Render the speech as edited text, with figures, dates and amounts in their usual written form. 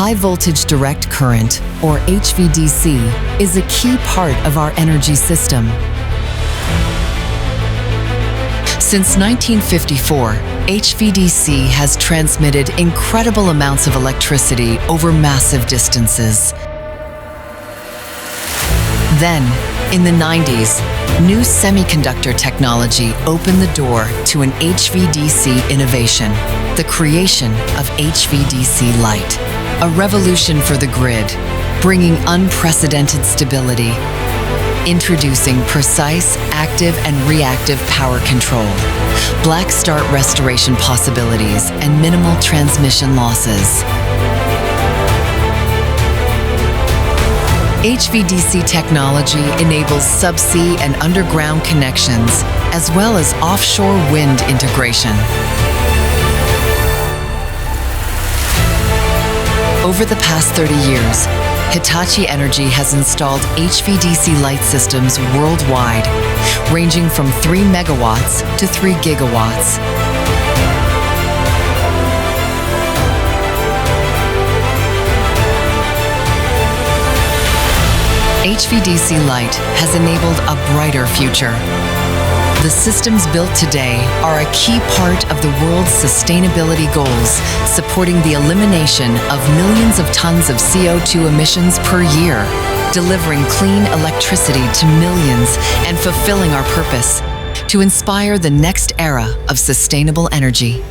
High voltage direct current, or HVDC, is a key part of our energy system. Since 1954, HVDC has transmitted incredible amounts of electricity over massive distances. Then, in the 90s, new semiconductor technology opened the door to an HVDC innovation, the creation of HVDC Light, a revolution for the grid, bringing unprecedented stability. Introducing precise, active, and reactive power control, black start restoration possibilities, and minimal transmission losses. HVDC technology enables subsea and underground connections, as well as offshore wind integration. Over the past 30 years, Hitachi Energy has installed HVDC light systems worldwide, ranging from 3 megawatts to 3 gigawatts. HVDC Light has enabled a brighter future. The systems built today are a key part of the world's sustainability goals, supporting the elimination of millions of tons of CO2 emissions per year, delivering clean electricity to millions, and fulfilling our purpose to inspire the next era of sustainable energy.